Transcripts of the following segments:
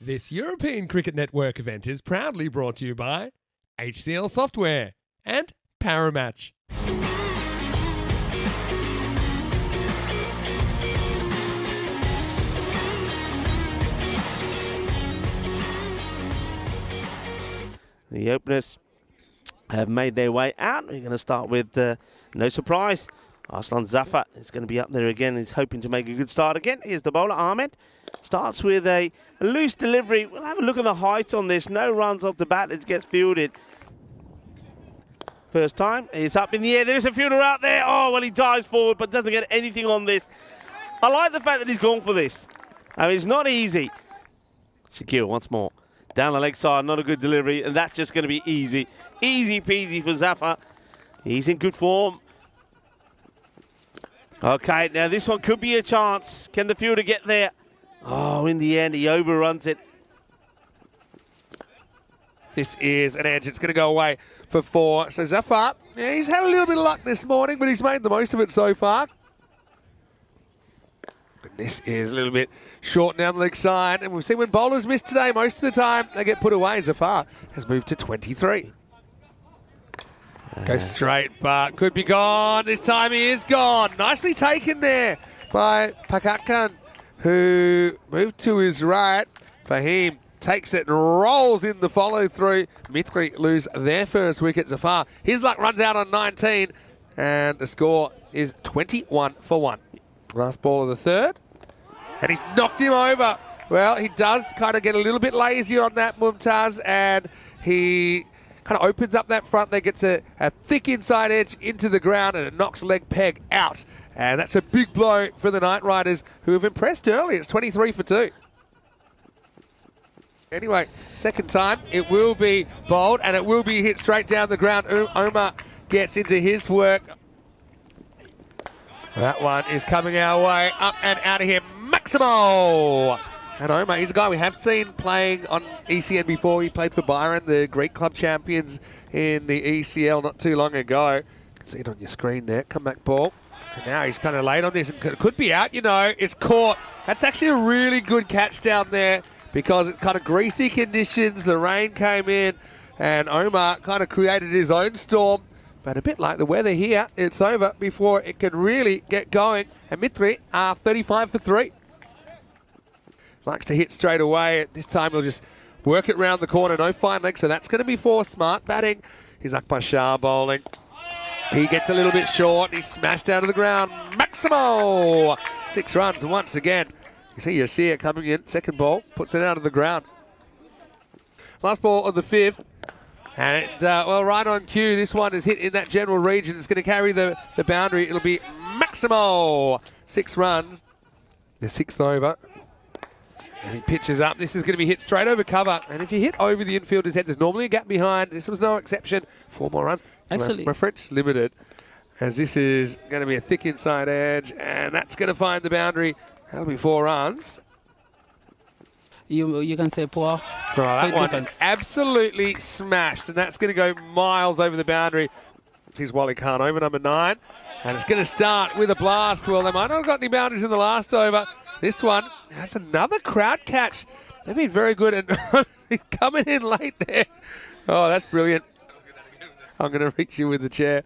This European Cricket Network event is proudly brought to you by HCL Software and Paramatch. The openers have made their way out. We're going to start with no surprise. Arslan Zafar is going to be up there again. He's hoping to make a good start again. Here's the bowler, Ahmed. Starts with a loose delivery. We'll have a look at the height on this. No runs off the bat. It gets fielded. First time. It's up in the air. There's a fielder out there. Oh, well, he dives forward but doesn't get anything on this. I like the fact that he's gone for this. I mean, it's not easy. Shakil once more. Down the leg side, not a good delivery, and that's just going to be easy. Easy peasy for Zafar. He's in good form. Okay, now this one could be a chance. Can the fielder get there? Oh, in the end, he overruns it. This is an edge. It's going to go away for 4. So Zafar, yeah, he's had a little bit of luck this morning, but he's made the most of it so far. But this is a little bit short down the leg side. And we've seen when bowlers miss today, most of the time they get put away. Zafar has moved to 23. Goes straight, but could be gone. This time he is gone. Nicely taken there by PKR, who moved to his right. Fahim takes it and rolls in the follow through. Mithri lose their first wicket. Zafar, his luck runs out on 19, and the score is 21 for 1. Last ball of the third, and he's knocked him over. Well, he does kind of get a little bit lazy on that, Mumtaz, and he kind of opens up that front leg, gets a thick inside edge into the ground, and it knocks leg peg out. And that's a big blow for the Knight Riders, who have impressed early. It's 23 for 2. Anyway, second time, it will be bowled, and it will be hit straight down the ground. Omar gets into his work. That one is coming our way, up and out of here, Maximo! And Omar, he's a guy we have seen playing on ECN before. He played for Byron, the Greek club champions in the ECL not too long ago. You can see it on your screen there. Come back ball. And now he's kind of late on this and could be out, you know. It's caught. That's actually a really good catch down there because it's kind of greasy conditions. The rain came in and Omar kind of created his own storm. But a bit like the weather here, it's over before it can really get going. And Mithri are 35 for 3. Likes to hit straight away. This time he'll just work it round the corner. No fine leg, so that's going to be 4. Smart batting. He's Akbar Shah bowling. He gets a little bit short. He's smashed out of the ground. Maximo! 6 runs once again. You see Yasir coming in. Second ball. Puts it out of the ground. Last ball of the 5th. And, well, right on cue. This one is hit in that general region. It's going to carry the boundary. It'll be Maximo. 6 runs. The 6th over. And he pitches up. This is going to be hit straight over cover. And if you hit over the infielder's head, there's normally a gap behind. This was no exception. 4 more runs. Actually, my French limited. As this is going to be a thick inside edge. And that's going to find the boundary. That'll be 4 runs. You can say poor. Oh, that one is absolutely smashed. And that's going to go miles over the boundary. Here's Wally Khan over number 9. And it's going to start with a blast. Well, they might not have got any boundaries in the last over. This one has another crowd catch. They've been very good at coming in late there. Oh, that's brilliant. I'm going to reach you with the chair.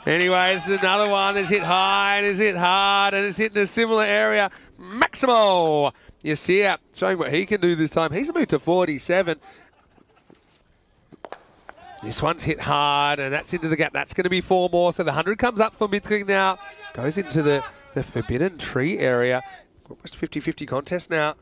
Anyway, it's another one that's hit high and it's hit hard and it's hit in a similar area. Maximo! Yasir showing what he can do this time. He's moved to 47. This one's hit hard and that's into the gap. That's going to be 4 more. So the 100 comes up for Mithri now. Goes into the forbidden tree area. Almost 50-50 contest now.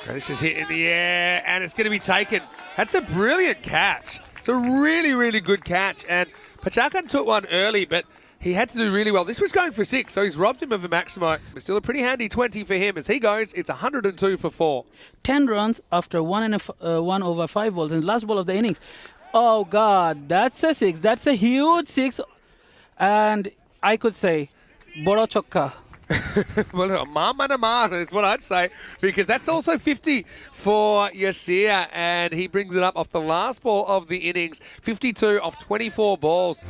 And this is hit in the air and it's going to be taken. That's a brilliant catch. It's a really, really good catch. And Pachakan took one early, but he had to do really well. This was going for 6, so he's robbed him of a Maximo. But still a pretty handy 20 for him. As he goes, it's 102 for 4. 10 runs after 1 over 5 balls in the last ball of the innings. Oh, God, that's a 6. That's a huge 6. And I could say, Boro Chokka. Well, Mama Namara is what I'd say, because that's also 50 for Yasir, and he brings it up off the last ball of the innings. 52 off 24 balls.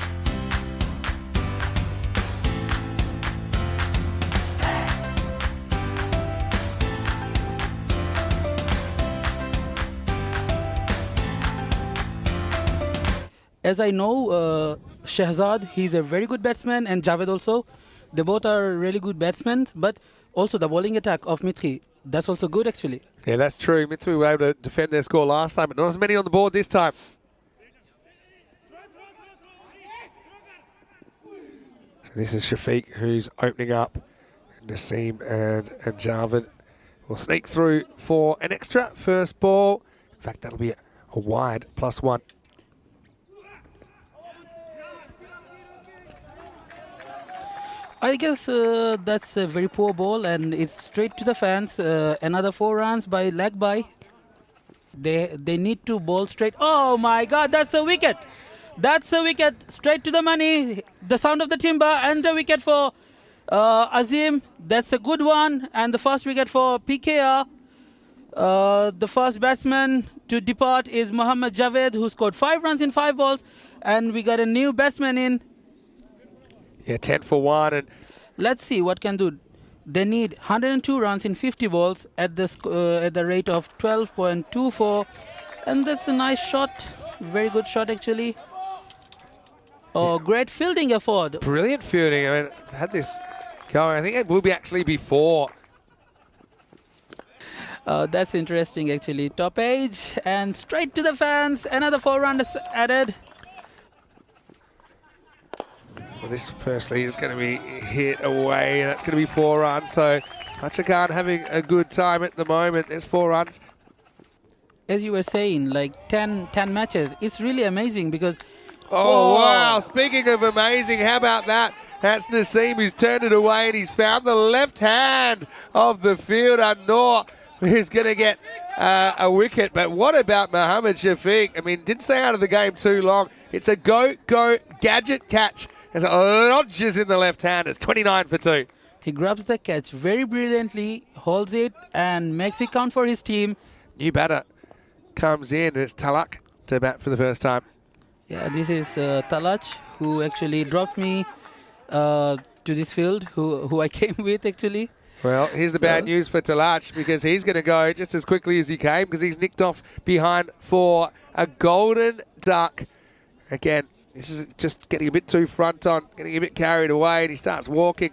as I know, Shehzad, he's a very good batsman, and Javed also. They both are really good batsmen, but also the bowling attack of Mitri, that's also good actually. Yeah, that's true. Mitsui were able to defend their score last time, but not as many on the board this time. This is Shafiq who's opening up. Naseem and Javed will sneak through for an extra first ball. In fact, that'll be a wide +1. I guess that's a very poor ball, and it's straight to the fans. Another 4 runs by leg by. They need to bowl straight. Oh my God, that's a wicket. That's a wicket straight to the money. The sound of the timber, and the wicket for Azim. That's a good one, and the first wicket for PKR. The first batsman to depart is Mohammad Javed, who scored 5 runs in 5 balls, and we got a new batsman in. Yeah, 10 for 1. And let's see what can do. They need 102 runs in 50 balls at the rate of 12.24, and that's a nice shot. Very good shot actually. Oh, great fielding effort. Brilliant fielding. I mean, had this going. I think it will be actually before. That's interesting actually. Top edge and straight to the fans. Another 4 runs added. Well, this firstly is going to be hit away, and that's going to be 4 runs. So Pachakan having a good time at the moment. There's 4 runs. As you were saying, like 10 matches. It's really amazing because. Oh, wow. Speaking of amazing, how about that? That's Naseem who's turned it away, and he's found the left hand of the fielder, Noor, who's going to get a wicket. But what about Mohammad Shafiq? I mean, didn't stay out of the game too long. It's a go gadget catch as it lodges in the left hand. It's 29 for 2. He grabs the catch very brilliantly, holds it, and makes it count for his team. New batter comes in, and it's Talak to bat for the first time. Yeah, this is Talach, who actually dropped me to this field, who I came with actually. Well, here's the bad news for Talach, because he's going to go just as quickly as he came, because he's nicked off behind for a golden duck. Again, this is just getting a bit too front on, getting a bit carried away, and he starts walking.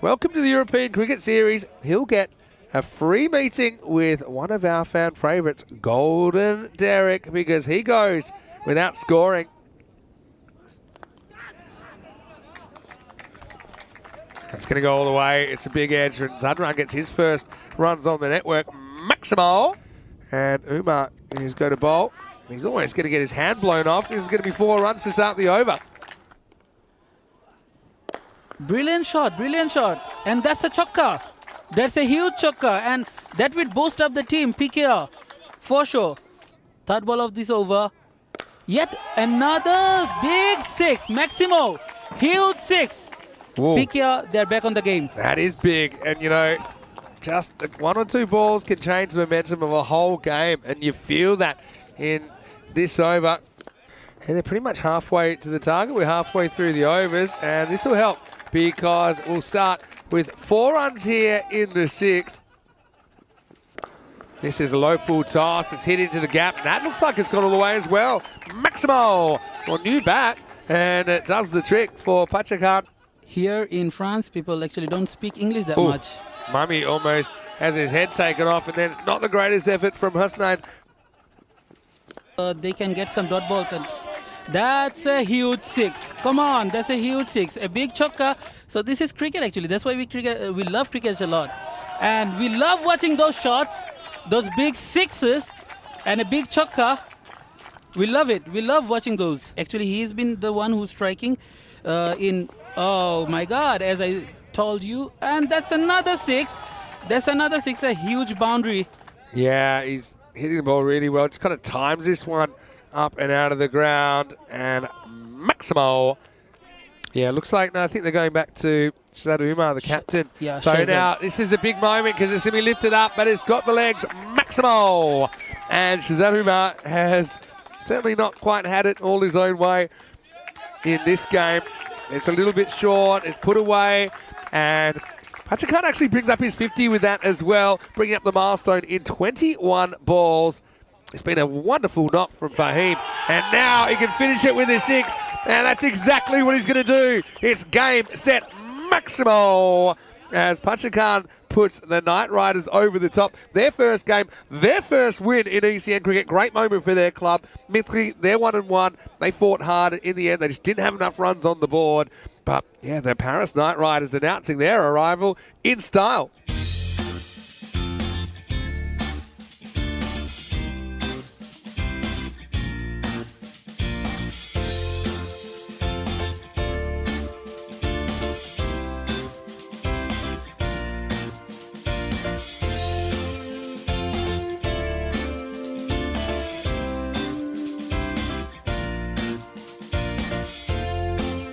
Welcome to the European Cricket Series. He'll get a free meeting with one of our fan favourites, Golden Derek, because he goes without scoring. That's going to go all the way. It's a big edge, and Zadran gets his first runs on the network. Maximal. And Umar is going to bowl. He's almost going to get his hand blown off. This is going to be 4 runs to start the over. Brilliant shot, brilliant shot. And that's a chokka. That's a huge chokka, and that will boost up the team, PKR, for sure. Third ball of this over. Yet another big 6. Maximo, huge 6. Whoa. PKR, they're back on the game. That is big. And, you know, just 1 or 2 balls can change the momentum of a whole game. And you feel that in this over. And they're pretty much halfway to the target. We're halfway through the overs. And this will help because we'll start with 4 runs here in the 6th. This is a low full toss. It's hit into the gap. That looks like it's gone all the way as well. Maximo, well, new bat. And it does the trick for Pachakan. Here in France, people actually don't speak English that much. Mummy almost has his head taken off, and then it's not the greatest effort from Husnain. They can get some dot balls, and that's a huge 6. Come on, that's a huge 6. A big chokka. So this is cricket actually. That's why we love cricket a lot. And we love watching those shots, those big 6s and a big chokka. We love it. We love watching those. Actually, he's been the one who's striking in... Oh my God, as I told you. And that's another 6. That's another 6, a huge boundary. Yeah, he's hitting the ball really well. Just kind of times this one up and out of the ground. And Maximo. Yeah, looks like, no, I think they're going back to Shazad Umar, the captain. Yeah, so Shazad. now this is a big moment because it's going to be lifted up, but it's got the legs. Maximo. And Shazad Umar has certainly not quite had it all his own way in this game. It's a little bit short, it's put away, and Pachakan actually brings up his 50 with that as well, bringing up the milestone in 21 balls. It's been a wonderful knock from Fahim, and now he can finish it with his 6, and that's exactly what he's going to do. It's game, set, Maximo, as Pachakan puts the Knight Riders over the top. Their first game, their first win in ECN cricket. Great moment for their club. Mithri, they're 1-1. They fought hard in the end. They just didn't have enough runs on the board. But yeah, the Paris Knight Riders announcing their arrival in style.